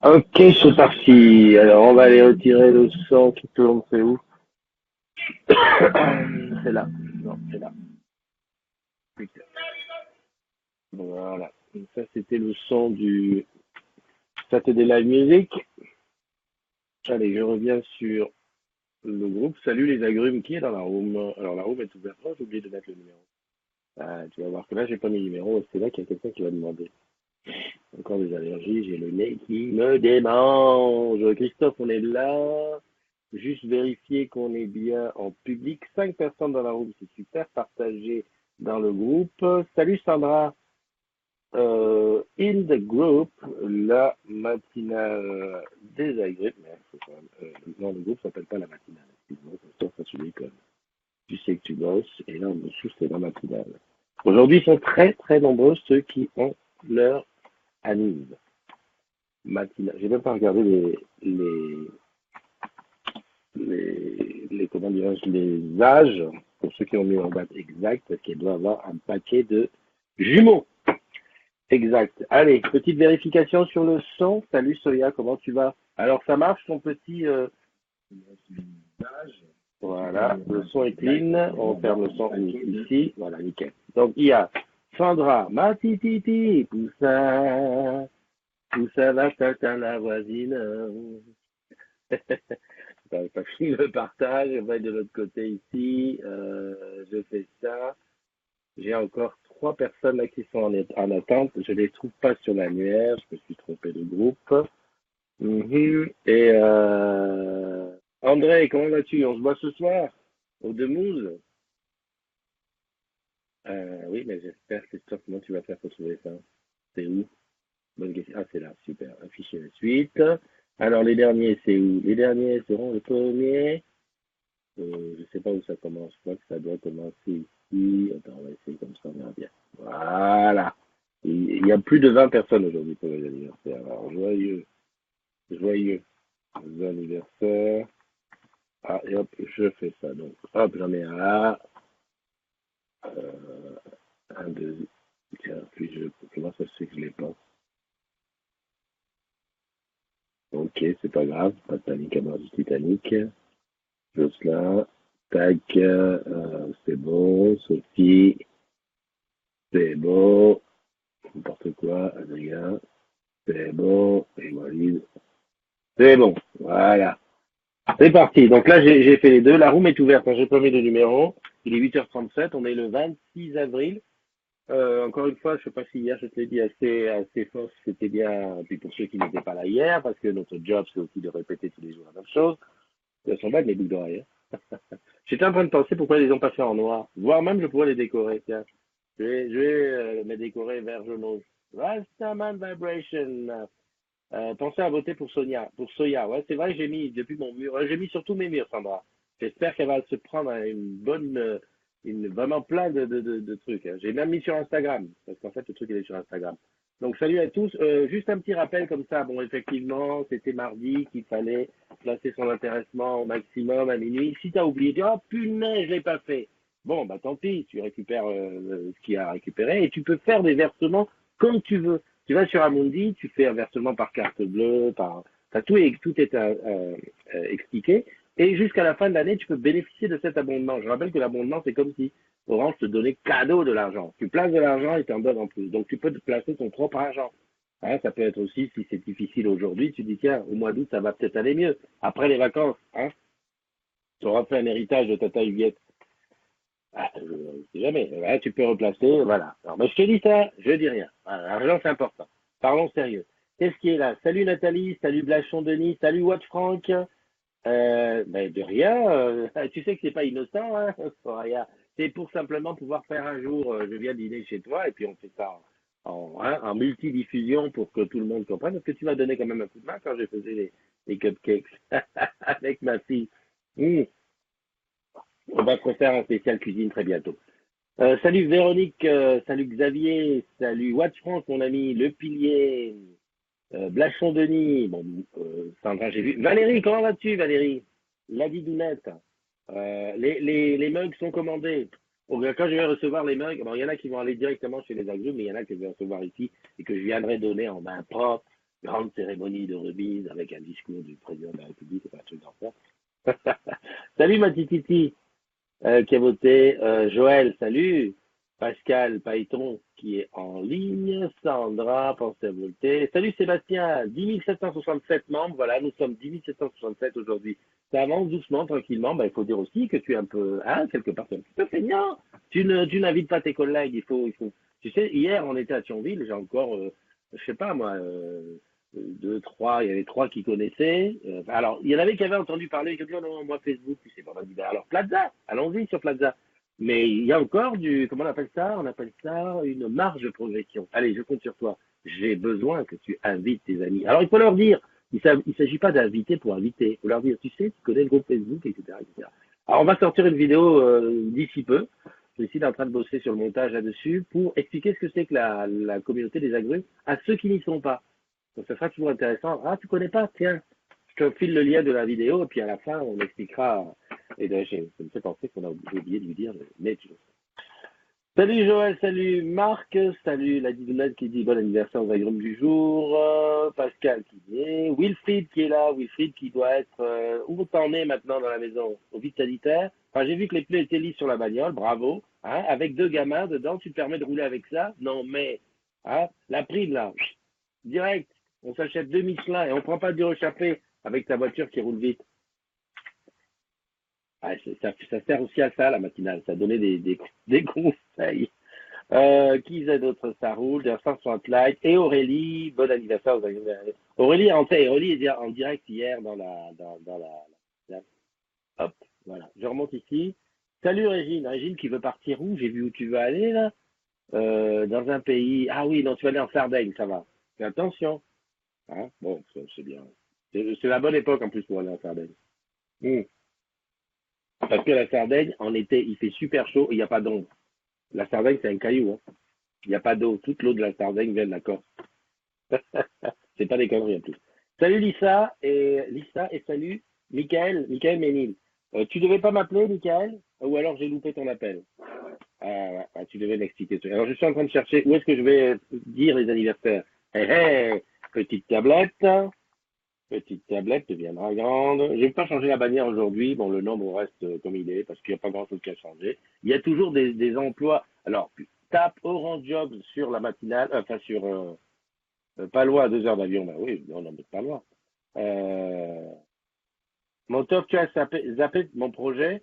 Ok, c'est parti. Alors, on va aller retirer le sang qui tourne, c'est où? C'est là. Non, c'est là. Putain. Voilà. Ça, c'était le son du Saturday Live Music. Allez, je reviens sur le groupe. Salut les agrumes, qui est dans la room? Alors, la room est ouverte. Oh, j'ai oublié de mettre le numéro. Ah, tu vas voir que là, j'ai pas mis le numéro. C'est là qu'il y a quelqu'un qui va demander. Encore des allergies, j'ai le nez qui me démange. Christophe, on est là. Juste vérifier qu'on est bien en public. 5 personnes dans la room, c'est super. Partagé dans le groupe. Salut Sandra. In the group, la matinale des agrippes. Non, le groupe s'appelle pas la matinale. Excuse-moi, sauf à celui comme tu sais que tu bosses. Et là, en dessous, c'est la matinale. Aujourd'hui, ils sont très, très nombreux ceux qui ont leur anime matinale. J'ai même pas regardé comment dirais-je, les âges, pour ceux qui ont mis en date exacte, parce qu'elle doit avoir un paquet de jumeaux. Exact. Allez, petite vérification sur le son. Salut Soya, comment tu vas? Alors ça marche ton petit voilà, le son est clean, on ferme le son ici, voilà, nickel. Donc il y a Sandra, ma titi, tout ça va, tata la voisine. T'as fini le partage, on va être de l'autre côté ici. Je fais ça. J'ai encore 3 personnes là qui sont en attente. Je ne les trouve pas sur l'annuaire. Je me suis trompé de groupe. Et André, comment vas-tu? On se voit ce soir au Demouze. Oui, mais j'espère, Christophe, comment tu vas faire pour trouver ça? C'est où? Bonne question. Ah, c'est là, super. Afficher la suite. Alors, les derniers, c'est où? Les derniers seront le premier. Je sais pas où ça commence. Je crois que ça doit commencer ici. Attends, on va essayer comme ça, on verra bien. Voilà. Il y a plus de 20 personnes aujourd'hui pour les anniversaires. Alors, joyeux, joyeux anniversaire. Ah, et hop, je fais ça. Donc, hop, j'en ai un là. Euh, un, deux. Tiens, puis comment ça se fait que je l'ai pas? Ok, c'est pas grave. Pas de panique à bord du Titanic. Jocelyn. Tac. C'est bon. Sophie. C'est bon. N'importe quoi, Adrien, c'est bon, et Walid, c'est bon, voilà. C'est parti, donc là j'ai fait les deux, la room est ouverte, hein. J'ai pas mis de numéro, il est 8h37, on est le 26 avril. Encore une fois, je sais pas si hier je te l'ai dit assez fort, c'était bien, puis pour ceux qui n'étaient pas là hier, parce que notre job c'est aussi de répéter tous les jours la même chose, elles sont belles les boucles d'oreilles. Hein. J'étais en train de penser pourquoi ils les ont pas fait en noir, voire même je pourrais les décorer, tiens. Je vais me décorer vert jaune. Rastaman Vibration. Pensez à voter pour Sonia, pour Soya. Ouais, c'est vrai, j'ai mis depuis mon mur, j'ai mis sur tous mes murs, Sandra. J'espère qu'elle va se prendre une bonne, vraiment plein de trucs. Hein. J'ai même mis sur Instagram, parce qu'en fait, le truc, il est sur Instagram. Donc, salut à tous. Juste un petit rappel comme ça. Bon, effectivement, c'était mardi qu'il fallait placer son intéressement au maximum à minuit. Si tu as oublié, tu dis, oh punaise, je l'ai pas fait. Bon, bah tant pis, tu récupères ce qu'il y a à récupérer et tu peux faire des versements comme tu veux. Tu vas sur Amundi, tu fais un versement par carte bleue, enfin, tout est expliqué. Et jusqu'à la fin de l'année, tu peux bénéficier de cet abondement. Je rappelle que l'abondement, c'est comme si Orange te donnait cadeau de l'argent. Tu places de l'argent et t'en donnes en plus. Donc tu peux te placer ton propre argent. Hein, ça peut être aussi, si c'est difficile aujourd'hui, tu dis tiens, au mois d'août, ça va peut-être aller mieux. Après les vacances, hein, tu auras fait un héritage de Tata Huguette. Ah, sais jamais. Ouais, tu peux replacer, voilà. Alors, mais je te dis ça, je dis rien. Voilà, l'argent, c'est important. Parlons sérieux. Qu'est-ce qui est là? Salut Nathalie, salut Blachon Denis, salut Watt Franck. Ben, de rien. Tu sais que c'est pas innocent, hein, Soraya. C'est pour simplement pouvoir faire un jour, je viens dîner chez toi et puis on fait ça en multidiffusion pour que tout le monde comprenne. Parce que tu m'as donné quand même un coup de main quand je faisais les cupcakes avec ma fille. Mmh. On va se faire un spécial cuisine très bientôt. Salut Véronique, salut Xavier, salut Watch France, mon ami, Le Pilier, Blachon Denis, bon, Sandra, j'ai vu. Valérie, comment vas-tu, Valérie? La Didounette. Les mugs sont commandés. Bon, ben, quand je vais recevoir les mugs, bon, il y en a qui vont aller directement chez les agrumes, mais il y en a que je vais recevoir ici et que je viendrai donner en main propre Grande cérémonie de remise avec un discours du président de la République, c'est pas un truc d'enfer. Salut ma tititi qui a voté. Joël, salut. Pascal Pailleton qui est en ligne. Sandra, pensez à voter. Salut Sébastien, 10 767 membres. Voilà, nous sommes 10 767 aujourd'hui. Ça avance doucement, tranquillement. Il faut dire aussi que tu es un peu, quelque part, tu es un petit peu feignant. Tu n'invites pas tes collègues. Il faut. Tu sais, hier, on était à Thionville. J'ai encore, je sais pas moi, deux, trois. Il y avait trois qui connaissaient. Alors, il y en avait qui avaient entendu parler. Qui ont dit, oh non, moi, Facebook, tu sais pas. On a dit, alors, Plaza, allons-y sur Plaza. Mais il y a encore comment on appelle ça? On appelle ça une marge de progression. Allez, je compte sur toi. J'ai besoin que tu invites tes amis. Alors, il faut leur dire, il ne s'agit pas d'inviter pour inviter. Il faut leur dire, tu sais, tu connais le groupe Facebook, etc., etc. Alors, on va sortir une vidéo d'ici peu. Je suis en train de bosser sur le montage là-dessus pour expliquer ce que c'est que la communauté des agrumes à ceux qui n'y sont pas. Donc, ça sera toujours intéressant. Ah, tu connais pas? Tiens, je te file le lien de la vidéo et puis à la fin, on expliquera. Et là, ça me fait penser qu'on a oublié de lui dire, mais tu le sais. Salut Joël, salut Marc, salut la Didounette qui dit bon anniversaire aux agrumes du jour, Pascal qui y est, Wilfried qui est là, Wilfried qui doit être, où t'en es maintenant dans la maison? Au vide sanitaire? Enfin, j'ai vu que les pneus étaient lisses sur la bagnole, bravo, hein, avec deux gamins dedans, tu te permets de rouler avec ça? Non mais, hein, la prime là, direct, on s'achète deux Michelin et on prend pas du rechappé avec ta voiture qui roule vite. Ah, ça sert aussi à ça, la matinale, ça donnait des conseils. Qui a d'autres? Ça roule, des 160 likes. Et Aurélie, bon anniversaire aux anniversaires. Aurélie est en direct hier dans la- hop, voilà. Je remonte ici. Salut Régine. Régine qui veut partir où? J'ai vu où tu veux aller là. Dans un pays. Ah oui, non, tu vas aller en Sardaigne, ça va. Fais attention. Hein, bon, c'est bien. C'est la bonne époque en plus pour aller en Sardaigne. Hmm. Parce que la Sardaigne, en été, il fait super chaud et il n'y a pas d'ombre. La Sardaigne, c'est un caillou. Hein. Il n'y a pas d'eau. Toute l'eau de la Sardaigne vient de la Corse. C'est pas des conneries en plus. Salut Lisa et salut Michael Ménil. Tu devais pas m'appeler, Michael? Ou alors j'ai loupé ton appel? Tu devais m'expliquer. Alors je suis en train de chercher où est-ce que je vais dire les anniversaires. Hé hé, petite tablette deviendra grande. Je vais pas changer la bannière aujourd'hui. Bon, le nombre reste comme il est parce qu'il n'y a pas grand-chose qui a changé. Il y a toujours des emplois. Alors, tape Orange Jobs sur la matinale, enfin sur pas loin à 2 heures d'avion. Ben oui, non, non, mais pas loin. Euh, mon top, tu as zappé mon projet.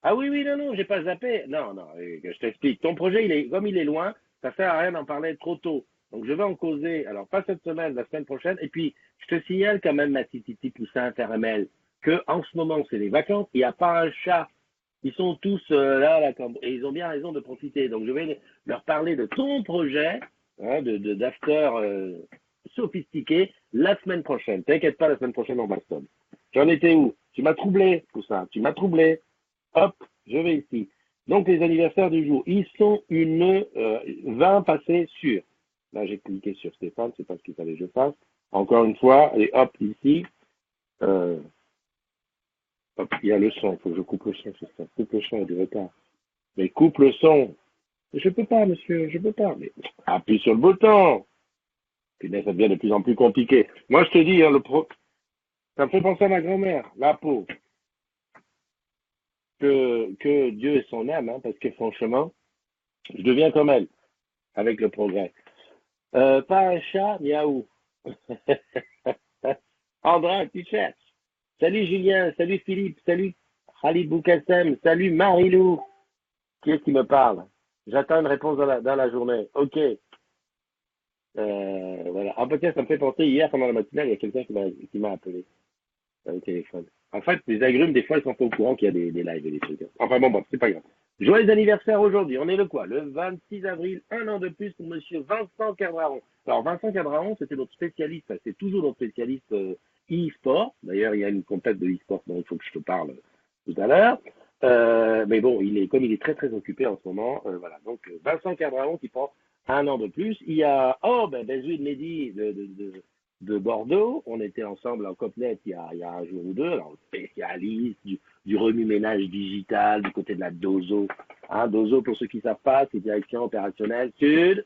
Ah oui, oui, non, non, j'ai pas zappé. Non, non, je t'explique. Ton projet, comme il est loin, ça sert à rien d'en parler trop tôt. Donc je vais en causer, alors pas cette semaine, la semaine prochaine. Et puis, je te signale quand même, ma tititi poussin intermel, que en ce moment, c'est les vacances, il n'y a pas un chat. Ils sont tous là, et ils ont bien raison de profiter. Donc je vais leur parler de ton projet, hein, d'after sophistiqué, la semaine prochaine. T'inquiète pas, la semaine prochaine, on bastonne. J'en étais où? Tu m'as troublé, tout ça. Tu m'as troublé. Hop, je vais ici. Donc les anniversaires du jour, ils sont 20 passés sur. Là, j'ai cliqué sur Stéphane, c'est pas ce qu'il fallait que je fasse. Encore une fois, et hop, ici. Euh, hop, il y a le son, il faut que je coupe le son, c'est ça. Coupe le son, il y a du retard. Mais coupe le son. Je peux pas, monsieur, je peux pas. Mais appuie sur le bouton. Puis là, ça devient de plus en plus compliqué. Moi, je te dis, hein, ça me fait penser à ma grand-mère, la peau. Que Dieu ait son âme, hein, parce que franchement, je deviens comme elle, avec le progrès. Pas un chat, miaou. Andra, tu cherches. Salut Julien, salut Philippe, salut Khalid Boukassem, salut Marilou. Qui est-ce qui me parle? J'attends une réponse dans la journée. Ok. Voilà. Ah, peut-être ça me fait penser, hier, pendant la matinale, il y a quelqu'un qui m'a appelé au téléphone. En fait, les agrumes, des fois, ils sont pas au courant qu'il y a des lives et des trucs. Enfin bon, c'est pas grave. Joyeux anniversaire aujourd'hui. On est le quoi? Le 26 avril, un an de plus pour monsieur Vincent Cadraron. Alors, Vincent Cadraron, c'était notre spécialiste, enfin, c'est toujours notre spécialiste e-sport. D'ailleurs, il y a une compète de e-sport dont il faut que je te parle tout à l'heure. Mais bon, comme il est très très occupé en ce moment, voilà. Donc, Vincent Cadraron qui prend un an de plus. Il y a, Benzoui Mehdi de Bordeaux. On était ensemble en Copnet il y a un jour ou deux. Alors, spécialiste du remue-ménage digital du côté de la Dozo. Hein, Dozo, pour ceux qui ne savent pas, c'est direction opérationnelle sud,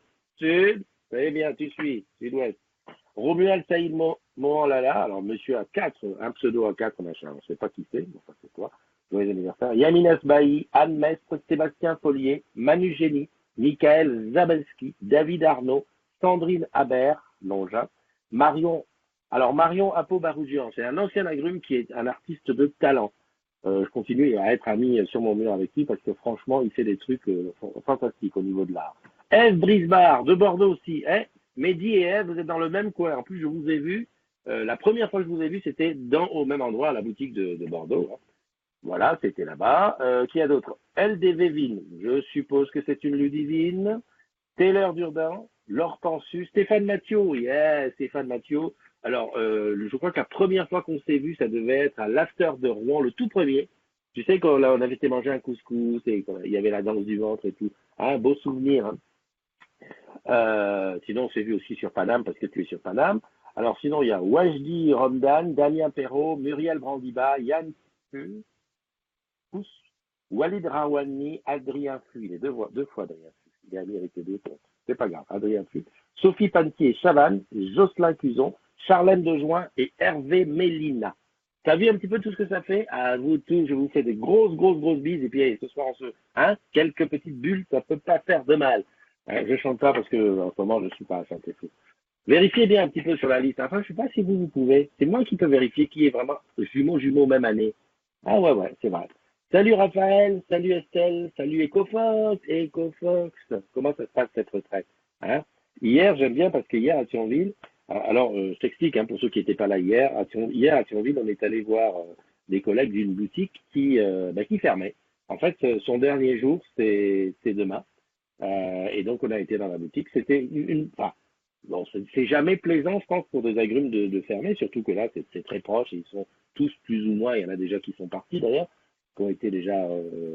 très bien, tu suis, sud-ouest. Romuald Saïd Mohanlala, alors monsieur a 4, un pseudo à 4, machin, on ne sait pas qui c'est, bon, ça c'est toi. Joyeux anniversaire. Yamin Asbahi, Anne Mestre, Sébastien Follier, Manu Génie, Michael Zabelski, David Arnaud, Sandrine Habert, Longin, Marion, alors Marion Apo-Barougian, c'est un ancien agrume qui est un artiste de talent. Je continue à être ami sur mon mur avec lui parce que franchement, il fait des trucs fantastiques au niveau de l'art. Eve Brisbard, de Bordeaux aussi. Mehdi et Eve, vous êtes dans le même coin. En plus, je vous ai vu. La première fois que je vous ai vu, c'était au même endroit, à la boutique de Bordeaux. Hein. Voilà, c'était là-bas. Qui y a d'autre? LDV Vine, je suppose que c'est une Ludivine. Taylor Durden, Laure Pensu, Stéphane Mathieu, yeah, Stéphane Mathieu. Alors, je crois que la première fois qu'on s'est vu, ça devait être à l'after de Rouen, le tout premier. Tu sais, quand là, on avait été manger un couscous et il y avait la danse du ventre et tout. Un beau souvenir. Hein. Sinon, on s'est vu aussi sur Paname parce que tu es sur Paname. Alors, sinon, il y a Wajdi Romdan, Damien Perrault, Muriel Brandiba, Yann Pousse, Walid Rawani, Adrien Fuy, les deux fois Adrien Fuy. Il a mérité deux comptes. C'est pas grave, Adrien Fuy. Sophie Pantier, Chavannes, Jocelyn Cuzon, Charlène Dejoin et Hervé Mélina. T'as vu un petit peu tout ce que ça fait? À vous tous, je vous fais des grosses bises. Et puis ce soir, quelques petites bulles, ça peut pas faire de mal. Je chante pas parce que en ce moment, je suis pas à chanter fou. Vérifiez bien un petit peu sur la liste. Enfin, je sais pas si vous pouvez. C'est moi qui peux vérifier qui est vraiment jumeau même année. Ah ouais, c'est vrai. Salut Raphaël, salut Estelle, salut Ecofox. Comment ça se passe cette retraite? Hein? Hier, j'aime bien parce qu'hier à Thionville, alors je t'explique hein, pour ceux qui n'étaient pas là hier, hier à Thionville, on est allé voir des collègues d'une boutique qui fermait. En fait, son dernier jour, c'est demain. Et donc on a été dans la boutique. C'était bon, c'est jamais plaisant, je pense, pour des agrumes de fermer, surtout que là, c'est très proche. Et ils sont tous plus ou moins, il y en a déjà qui sont partis d'ailleurs, qui ont été déjà,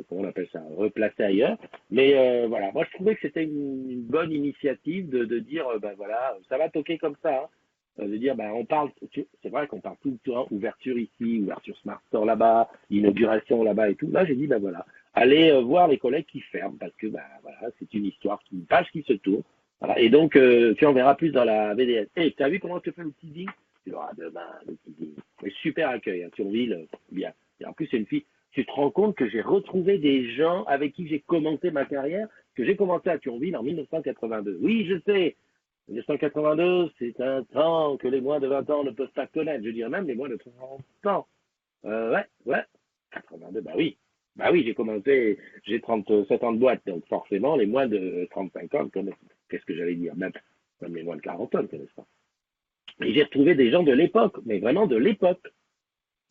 comment on appelle ça, replacés ailleurs. Mais voilà, moi je trouvais que c'était une bonne initiative de dire, voilà, ça va toquer comme ça. Hein. De dire, on parle, c'est vrai qu'on parle tout le temps, ouverture ici, ouverture Smart Store là-bas, inauguration là-bas et tout. Là, j'ai dit, voilà, allez voir les collègues qui ferment, parce que, voilà, c'est une histoire, une page qui se tourne. Voilà. Et donc, tu en verras plus dans la BDS. Tu as vu comment je te fais le teasing? Tu l'auras demain, le teasing. Mais super accueil, hein, Thionville, bien. Et en plus, c'est une fille. Tu te rends compte que j'ai retrouvé des gens avec qui j'ai commencé ma carrière, que j'ai commencé à Thionville en 1982. Oui, je sais. 1982, c'est un temps que les moins de 20 ans ne peuvent pas connaître. Je dirais même les moins de 30 ans. Ouais. 82, oui, j'ai commencé, j'ai 37 ans de boîte, donc forcément, les moins de 35 ans connaissent. Qu'est-ce que j'allais dire? Même les moins de 40 ans ne connaissent pas. Et j'ai retrouvé des gens de l'époque, mais vraiment de l'époque,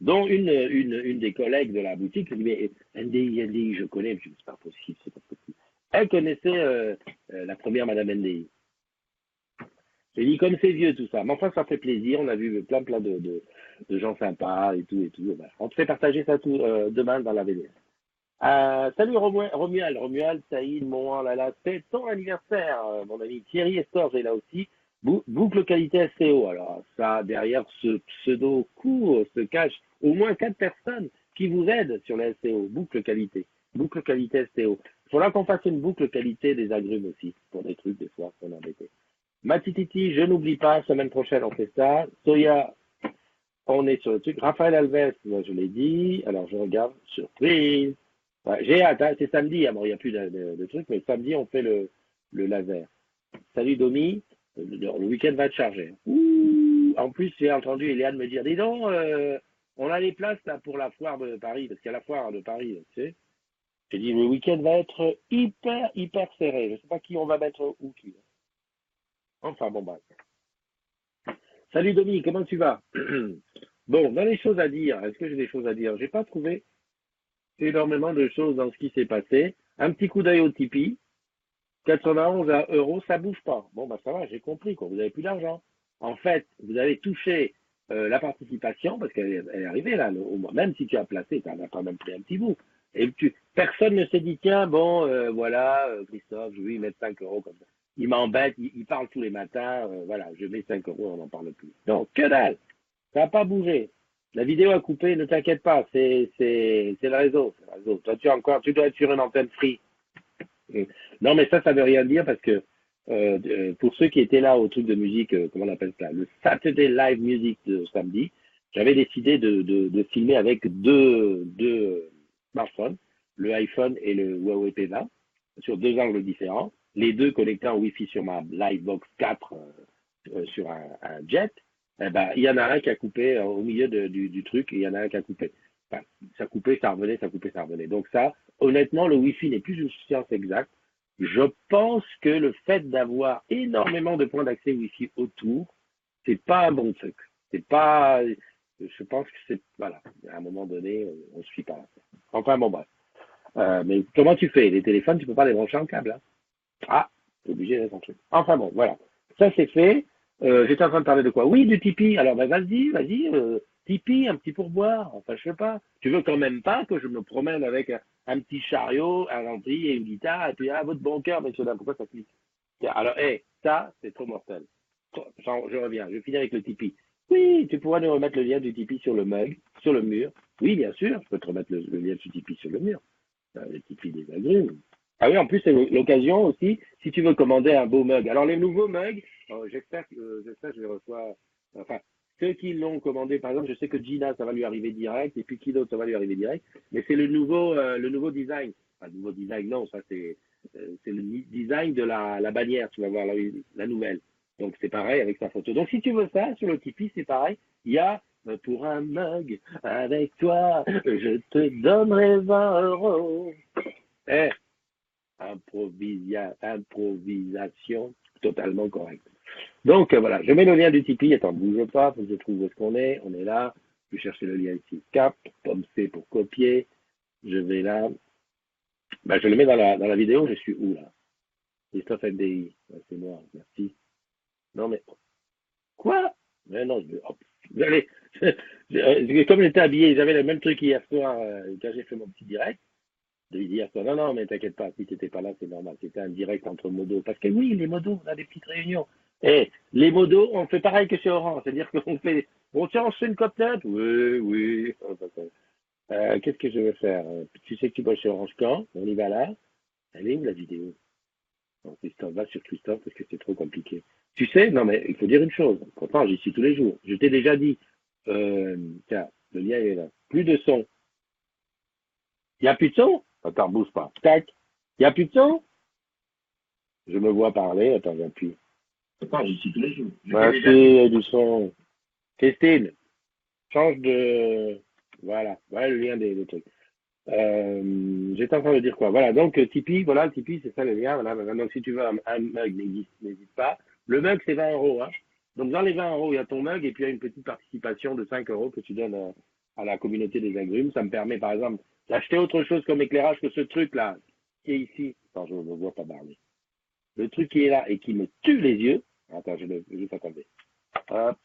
dont une des collègues de la boutique, qui dit, mais NDI, je connais, je dis, c'est pas possible, c'est pas possible. Elle connaissait la première Madame NDI. J'ai dit, comme c'est vieux tout ça, mais enfin, ça fait plaisir, on a vu plein de gens sympas et tout. On te fait partager ça tout demain dans la VDS. Salut Romuald, Saïd, Mohanlala, c'est ton anniversaire, mon ami Thierry Estorge est là aussi. Boucle qualité SEO. Alors ça, derrière ce pseudo court se cache au moins 4 personnes qui vous aident sur le SEO. Boucle qualité SEO. Il faudra qu'on fasse une boucle qualité des agrumes aussi, pour des trucs des fois qu'on embêtait. Matititi, je n'oublie pas, semaine prochaine on fait ça. Soya, on est sur le truc. Raphaël Alves, je l'ai dit. Alors je regarde, surprise. Ouais, j'ai hâte, hein, c'est samedi, bon, il n'y a plus de trucs, mais samedi, on fait le laser. Salut Domi, le week-end va être chargé. Ouh, en plus, j'ai entendu Eliane me dire, dis donc, on a les places là pour la foire de Paris, parce qu'il y a la foire de Paris, tu sais. J'ai dit, le week-end va être hyper serré. Je ne sais pas qui on va mettre où qui. Enfin, bon, bah. Salut Domi, comment tu vas? Bon, dans les choses à dire, est-ce que j'ai des choses à dire? J'ai pas trouvé énormément de choses dans ce qui s'est passé. Un petit coup d'œil au Tipeee. 91 euros, ça bouge pas. Bon, ça va, j'ai compris, quoi. Vous avez plus d'argent. En fait, vous avez touché la participation, parce qu'elle est arrivée là, au mois. Même si tu as placé, tu en as quand même pris un petit bout. Et personne ne s'est dit, tiens, bon, voilà, Christophe, je vais lui mettre 5 euros comme ça. Il m'embête, il parle tous les matins, voilà, je mets 5 euros, on n'en parle plus. Donc, que dalle. Ça n'a pas bougé. La vidéo a coupé, ne t'inquiète pas, c'est le réseau. Toi, tu dois être sur une antenne free. Non, mais ça veut rien dire parce que pour ceux qui étaient là au truc de musique, comment on appelle ça, le Saturday Live Music de samedi, j'avais décidé de filmer avec deux smartphones, le iPhone et le Huawei P20, sur deux angles différents, les deux connectés en Wi-Fi sur ma Livebox 4 sur un jet. Eh ben, il y en a un qui a coupé au milieu du truc et il y en a un qui a coupé. Enfin, ça coupait, ça revenait, ça coupait, ça revenait. Donc ça, honnêtement, le Wi-Fi n'est plus une science exacte. Je pense que le fait d'avoir énormément de points d'accès Wi-Fi autour, c'est pas un bon truc. C'est pas, je pense que c'est, voilà, à un moment donné, on se fie pas là. Enfin bon, bref. Mais comment tu fais? Les téléphones, tu peux pas les brancher en câble, hein. Ah, t'es obligé d'être en truc. Enfin bon, voilà. Ça c'est fait. J'étais en train de parler de quoi? Oui, du Tipeee. Alors ben vas-y, Tipeee, un petit pourboire. Enfin, je sais pas. Tu veux quand même pas que je me promène avec un petit chariot, un ampli et une guitare, et puis à votre bon cœur, messieurs dames, pourquoi ça clique? Tiens, alors, ça, c'est trop mortel. Je reviens, je finis avec le Tipeee. Oui, tu pourras nous remettre le lien du Tipeee sur le mug, sur le mur. Oui, bien sûr, je peux te remettre le lien du Tipeee sur le mur. Le Tipeee des agrumes. Ah oui, en plus, c'est l'occasion aussi, si tu veux commander un beau mug. Alors, les nouveaux mugs, j'espère que je les reçois. Enfin, ceux qui l'ont commandé, par exemple, je sais que Gina, ça va lui arriver direct, et puis qui d'autre, ça va lui arriver direct. Mais c'est le nouveau design. Enfin, le nouveau design, non, ça c'est le design de la bannière, tu vas voir la nouvelle. Donc, c'est pareil avec sa photo. Donc, si tu veux ça, sur le Tipeee, c'est pareil. Il y a pour un mug avec toi, je te donnerai 20 euros. Eh, improvisation totalement correcte. Donc voilà, je mets le lien du Tipeee. Attends, bouge pas, faut que je trouve où est-ce qu'on est. On est là. Je vais chercher le lien ici. Cap, pomme C pour copier. Je vais là. Ben, je le mets dans la vidéo. Je suis où là? Christophe MDI. Ouais, c'est moi. Merci. Non mais quoi? Mais non, allez. Comme j'étais habillé, j'avais le même truc hier soir quand j'ai fait mon petit direct. De lui dire, non, non, mais t'inquiète pas, si t'étais pas là, c'est normal. C'était un direct entre modos. Parce que oui, les modos, on a des petites réunions. Et les modos, on fait pareil que chez Orange. C'est-à-dire qu'on fait, bon, tiens, on se fait une côtelette. Oui, oui. Qu'est-ce que je vais faire? Tu sais que tu bosses chez Orange quand? On y va là. Elle est où la vidéo? Non, Christophe, va sur Christophe parce que c'est trop compliqué. Tu sais, non, mais il faut dire une chose. Pourtant, j'y suis tous les jours. Je t'ai déjà dit, tiens, le lien est là. Plus de son. Il n'y a plus de son? Attends, bouge pas. Tac. Il n'y a plus de son? Je me vois parler. Attends, j'appuie. Attends, j'y suis tous les jours. Merci, du son. Christine, change de... Voilà. Voilà le lien des trucs. J'étais en train de dire quoi? Voilà, donc Tipeee, voilà, Tipeee, c'est ça le lien. Voilà, donc si tu veux un mug, n'hésite pas. Le mug, c'est 20 euros. Hein. Donc dans les 20 euros, il y a ton mug et puis il y a une petite participation de 5 euros que tu donnes à la communauté des agrumes. Ça me permet, par exemple, d'acheter autre chose comme éclairage que ce truc-là, qui est ici. Attends, je ne me vois pas parler. Le truc qui est là et qui me tue les yeux. Attends, je vais juste attendre. Hop,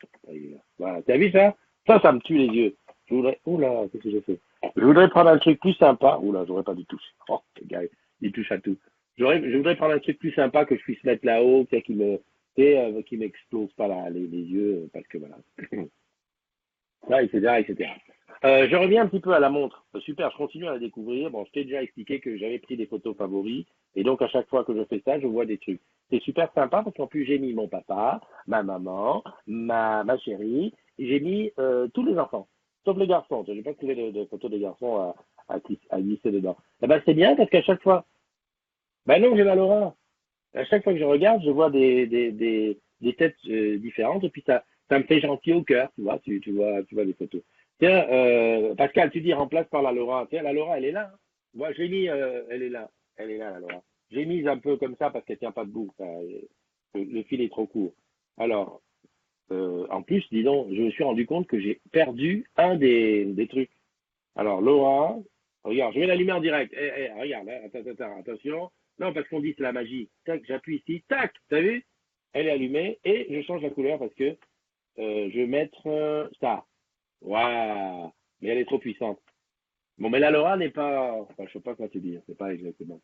voilà. T'as vu ça? Ça me tue les yeux. Je voudrais. Oula, qu'est-ce que j'ai fait? Je voudrais prendre un truc plus sympa. Oula, j'aurais pas dû toucher. Oh, le gars, il touche à tout. Je voudrais prendre un truc plus sympa que je puisse mettre là-haut, qui m'explose pas les yeux, parce que voilà. Là, etc., etc. Je reviens un petit peu à la montre. Super, je continue à la découvrir. Bon, je t'ai déjà expliqué que j'avais pris des photos favoris. Et donc, à chaque fois que je fais ça, je vois des trucs. C'est super sympa parce qu'en plus, j'ai mis mon papa, ma maman, ma chérie. J'ai mis tous les enfants. Sauf les garçons. Je n'ai pas trouvé de photos des garçons à glisser dedans. Eh ben, c'est bien parce qu'à chaque fois... Ben non, j'ai la Laura. À chaque fois que je regarde, je vois des têtes différentes et puis ça me fait gentil au cœur, tu vois, tu vois les photos. Tiens, Pascal, tu dis remplace par la Laura. Tiens, la Laura, elle est là. Hein. Moi, j'ai mis, elle est là, la Laura. J'ai mis un peu comme ça parce qu'elle tient pas debout. Le fil est trop court. Alors, en plus, dis donc, je me suis rendu compte que j'ai perdu un des trucs. Alors, Laura, regarde, je vais l'allumer en direct. Regarde, hein, attention. Non, parce qu'on dit c'est la magie. Tac, j'appuie ici. Tac, t'as vu? Elle est allumée et je change la couleur parce que je vais mettre ça. Waouh! Mais elle est trop puissante. Bon, mais la Laura n'est pas... Enfin, je sais pas quoi te dire. C'est pas exactement.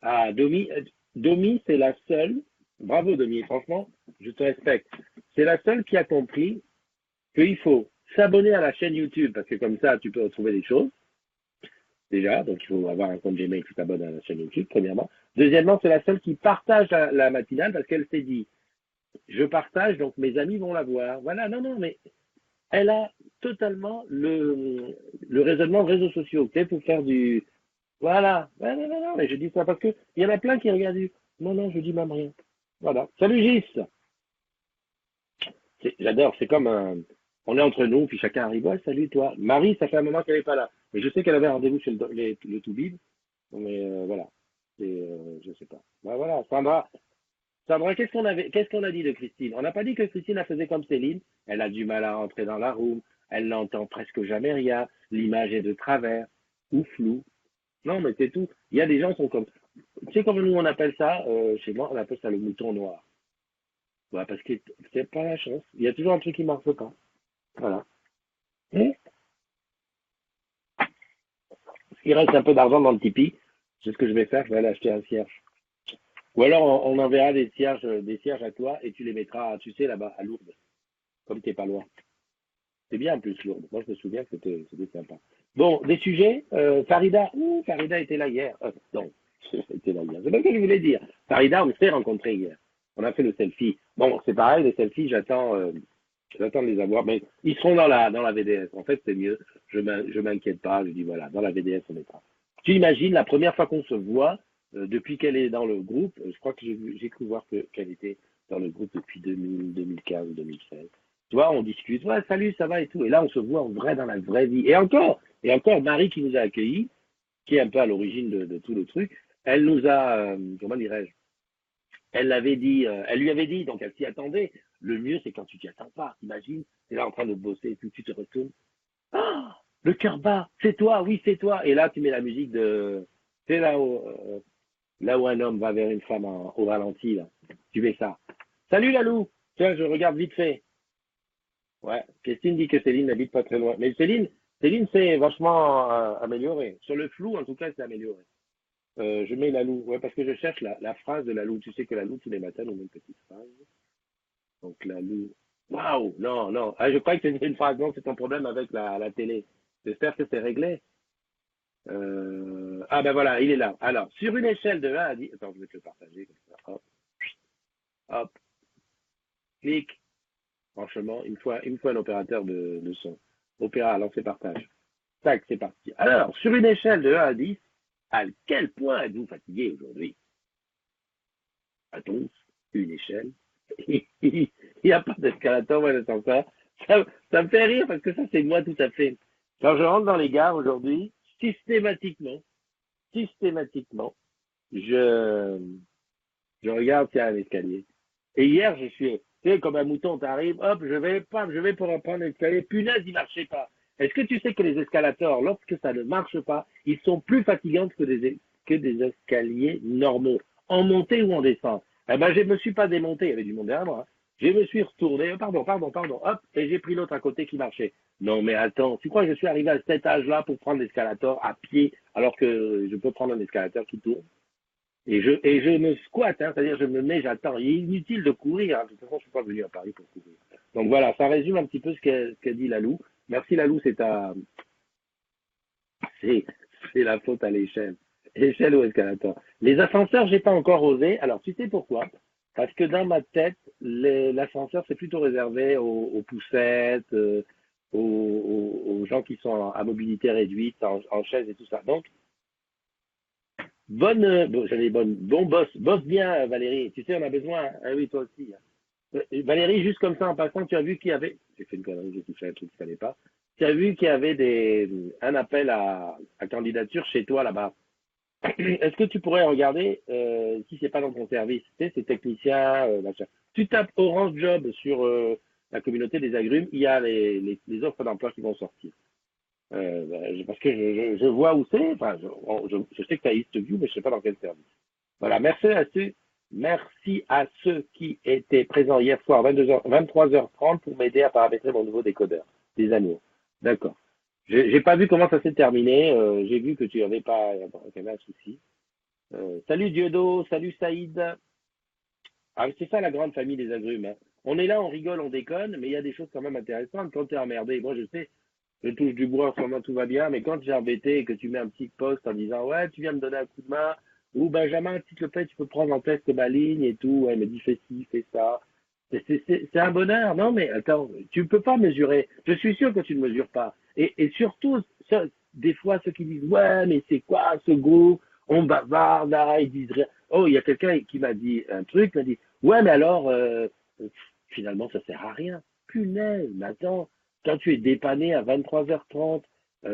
Ah, Domi, c'est la seule. Bravo, Domi. Franchement, je te respecte. C'est la seule qui a compris qu'il faut s'abonner à la chaîne YouTube parce que comme ça, tu peux retrouver des choses déjà. Donc, il faut avoir un compte Gmail qui t'abonne à la chaîne YouTube, premièrement. Deuxièmement, c'est la seule qui partage la matinale parce qu'elle s'est dit, je partage, donc mes amis vont la voir. Voilà, non, non, mais elle a totalement le raisonnement réseaux sociaux, tu sais, pour faire du... Voilà, ouais, non, non, non, mais je dis ça parce que il y en a plein qui regardent du... Non, non, je dis même rien. Voilà. Salut Gis. J'adore, c'est comme un... On est entre nous, puis chacun arrive. Ouais, salut toi. Marie, ça fait un moment qu'elle n'est pas là. Mais je sais qu'elle avait un rendez-vous chez le Toubib. Mais voilà. Je sais pas. Bah, voilà, Sandra. Sandra, qu'est-ce qu'on a dit de Christine? On n'a pas dit que Christine elle faisait comme Céline. Elle a du mal à rentrer dans la room. Elle n'entend presque jamais rien. L'image est de travers ou floue. Non, mais c'est tout. Il y a des gens qui sont comme... Tu sais comment nous on appelle ça? Chez moi, on appelle ça le mouton noir. Ouais, parce que c'est pas la chance. Il y a toujours un truc qui marche pas. Voilà. Et il reste un peu d'argent dans le Tipeee. C'est ce que je vais faire. Je vais aller acheter un cierge. Ou alors on enverra des cierges à toi et tu les mettras, tu sais, là-bas, à Lourdes. Comme t'es pas loin. C'est bien en plus Lourdes. Moi je me souviens que c'était sympa. Bon, des sujets. Farida. Farida était là hier. Non, était là hier. C'est pas ce que je voulais dire. Farida, on s'est rencontrés hier. On a fait le selfie. Bon, c'est pareil, les selfies, j'attends de les avoir, mais ils seront dans la VDS. En fait, c'est mieux. Je m'inquiète pas. Je dis voilà, dans la VDS, on mettra. Tu imagines la première fois qu'on se voit depuis qu'elle est dans le groupe. Je crois que j'ai cru voir qu'elle était dans le groupe depuis 2000, 2015 ou 2016. Tu vois, on discute. Ouais, salut, ça va et tout. Et là, on se voit en vrai dans la vraie vie. Et encore, Marie qui nous a accueillis, qui est un peu à l'origine de tout le truc. Elle nous a, comment dirais-je, elle lui avait dit, donc elle s'y attendait. Le mieux, c'est quand tu t'y attends pas. Imagine, tu es là en train de bosser et puis tu te retournes. Ah, le cœur bat, c'est toi, oui, c'est toi. Et là, tu mets la musique de, c'est là où un homme va vers une femme au ralenti, là. Tu mets ça. Salut Lalou. Tiens, je regarde vite fait. Ouais. Christine dit que Céline n'habite pas très loin. Mais Céline s'est vachement améliorée. Sur le flou, en tout cas, c'est amélioré. Je mets Lalou. Ouais, parce que je cherche la phrase de Lalou. Tu sais que Lalou, tous les matins, nous met une petite phrase. Donc Lalou. Waouh! Non, non. Ah, je crois que c'est une phrase. Non, c'est ton problème avec la télé. J'espère que c'est réglé. Ah ben voilà, il est là. Alors, sur une échelle de 1 à 10. Attends, je vais te le partager comme ça. Hop, hop, clic. Franchement, il me faut un opérateur de son. Opéra, lancer partage. Tac, c'est parti. Alors, sur une échelle de 1 à 10, à quel point êtes-vous fatigué aujourd'hui? À tous, une échelle. Il n'y a pas d'escalator, moi, l'ascenseur. Ça me fait rire parce que ça, c'est moi tout à fait. Quand je rentre dans les gares aujourd'hui, systématiquement, je, je regarde s'il y a un escalier. Et hier, je suis, tu sais, comme un mouton, t'arrives, hop, je vais pour prendre l'escalier. Punaise, il marchait pas. Est-ce que tu sais que les escalators, lorsque ça ne marche pas, ils sont plus fatigants que des escaliers normaux, en montée ou en descente? Eh ben, je me suis pas démonté, il y avait du monde derrière moi, hein. Je me suis retourné, pardon, hop, et j'ai pris l'autre à côté qui marchait. Non, mais attends, tu crois que je suis arrivé à cet âge-là pour prendre l'escalator à pied, alors que je peux prendre un escalator qui tourne? Et je me squatte, hein, c'est-à-dire je me mets, j'attends. Il est inutile de courir, hein. De toute façon, je suis pas venu à Paris pour courir. Donc voilà, ça résume un petit peu ce qu'a dit Lalou. Merci Lalou, c'est, c'est la faute à l'échelle. Échelle ou escalator. Les ascenseurs, j'ai pas encore osé. Alors, tu sais pourquoi? Parce que dans ma tête, l'ascenseur, c'est plutôt réservé aux poussettes, aux gens qui sont à mobilité réduite, en chaise et tout ça. Donc, bon boss bien Valérie. Tu sais, on a besoin. Ah oui, toi aussi, hein. Valérie, juste comme ça en passant, tu as vu qu'il y avait, j'ai fait une connerie, j'ai touché un truc qu'il fallait pas. Tu as vu qu'il y avait un appel à candidature chez toi là-bas. Est-ce que tu pourrais regarder si c'est pas dans ton service, tu sais, c'est technicien, machin. Tu tapes Orange Job sur la communauté des agrumes, il y a les offres d'emploi qui vont sortir. Parce que je vois où c'est, enfin, je sais que tu as EastView, mais je sais pas dans quel service. Voilà, merci à ceux qui étaient présents hier soir, 23h30, pour m'aider à paramétrer mon nouveau décodeur des anneaux. D'accord. J'ai pas vu comment ça s'est terminé. J'ai vu que tu avais pas, qu'il y avait un souci. Salut Diodo, salut Saïd. Ah, c'est ça la grande famille des agrumes, hein. On est là, on rigole, on déconne, mais il y a des choses quand même intéressantes. Quand tu es emmerdé, moi je sais, je touche du bois, en ce moment tout va bien, mais quand j'ai embêté et que tu mets un petit post en disant ouais, tu viens me donner un coup de main, Ou Benjamin, s'il te plaît, tu peux prendre en test ma ligne et tout. Elle me dit fais ci, fais ça. C'est un bonheur. Non, mais attends, tu ne peux pas mesurer. Je suis sûr que tu ne mesures pas. Et surtout, des fois, ceux qui disent ouais, mais c'est quoi ce groupe? On bavarde, là, ils disent rien. Oh, il y a quelqu'un qui m'a dit un truc, m'a dit ouais, mais alors, finalement, ça sert à rien. Punaise, mais attends, quand tu es dépanné à 23h30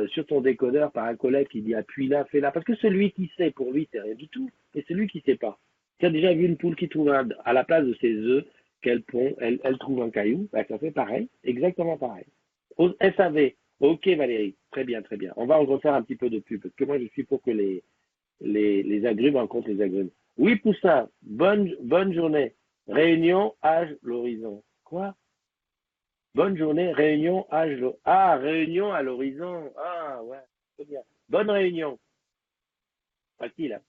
sur ton décodeur par un collègue qui dit appuie là, fais là, parce que celui qui sait, pour lui, c'est rien du tout, et celui qui sait pas. Tu as déjà vu une poule qui trouve à la place de ses œufs, elle trouve un caillou, ben, ça fait pareil, exactement pareil. Au SAV, ok Valérie, très bien, très bien. On va en refaire un petit peu de pub, parce que moi je suis pour que les agrumes rencontrent les agrumes. Oui, Poussin, bonne journée. Réunion, âge, l'horizon. Quoi? Bonne journée, réunion, âge, ah, réunion à l'horizon. Ah, ouais, très bien. Bonne réunion. Facile,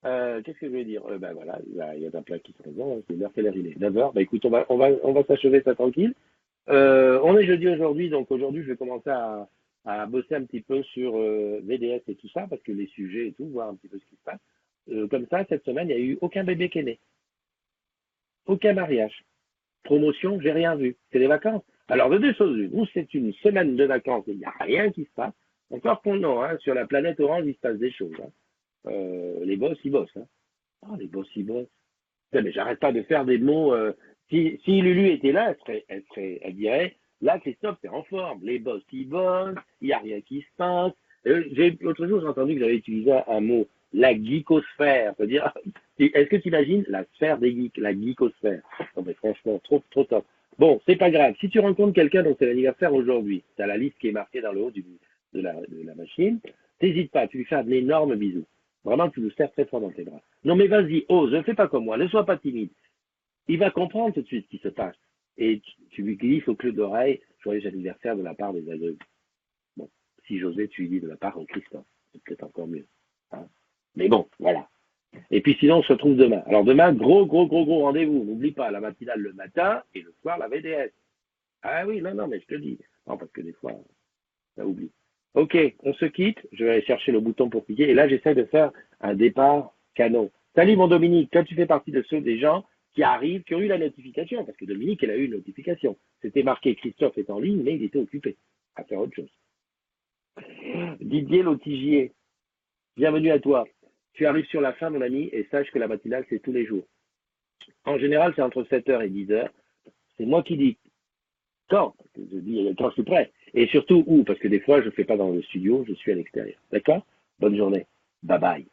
hein. Qu'est-ce que je vais dire? Ben voilà, il y a un plat qui se présente, c'est l'heure, quelle heure il est? 9h. Ben écoute, on va s'achever ça tranquille. On est jeudi aujourd'hui, donc aujourd'hui je vais commencer à bosser un petit peu sur VDS et tout ça, parce que les sujets et tout, voir un petit peu ce qui se passe. Comme ça, cette semaine, il n'y a eu aucun bébé qui est né, aucun mariage. Promotion, j'ai rien vu. C'est les vacances. Alors, de deux choses l'une, ou c'est une semaine de vacances et il n'y a rien qui se passe. Encore pour nous, hein, sur la planète Orange, il se passe des choses. Hein. Les boss, ils bossent. Hein. Ah, les boss, ils bossent. Putain, mais j'arrête pas de faire des mots. Si Lulu était là, elle dirait, là, Christophe, c'est en forme. Les boss, ils bossent, il n'y a rien qui se passe. L'autre jour, j'ai entendu que j'avais utilisé un mot, la geekosphère. C'est-à-dire, est-ce que tu imagines la sphère des geeks, la geekosphère? Non, mais franchement, trop, trop top. Bon, c'est pas grave. Si tu rencontres quelqu'un dont c'est l'anniversaire aujourd'hui, tu as la liste qui est marquée dans le haut de la machine, t'hésites pas, tu lui fais un énorme bisou. Vraiment, tu le serres très fort dans tes bras. Non, mais vas-y, ose, ne fais pas comme moi, ne sois pas timide. Il va comprendre tout de suite ce qui se passe. Et tu lui glisses au clou d'oreille, joyeux anniversaire de la part des agrumes. Bon, si j'osais, tu lui dis de la part de Christophe. C'est peut-être encore mieux. Hein. Mais bon, voilà. Et puis sinon, on se retrouve demain. Alors demain, gros, gros, gros, gros rendez-vous. N'oublie pas, la matinale le matin et le soir, la VDS. Ah oui, non, non, mais je te dis. Non, parce que des fois, ça oublie. Ok, on se quitte. Je vais aller chercher le bouton pour cliquer. Et là, j'essaie de faire un départ canon. Salut mon Dominique, toi tu fais partie de ceux des gens qui arrivent, qui ont eu la notification, parce que Dominique, elle a eu une notification. C'était marqué Christophe est en ligne, mais il était occupé à faire autre chose. Didier Lotigier, bienvenue à toi. Tu arrives sur la fin, mon ami, et sache que la matinale, c'est tous les jours. En général, c'est entre 7h et 10h. C'est moi qui dis quand, je dis quand je suis prêt. Et surtout où, parce que des fois, je ne fais pas dans le studio, je suis à l'extérieur. D'accord? Bonne journée. Bye bye.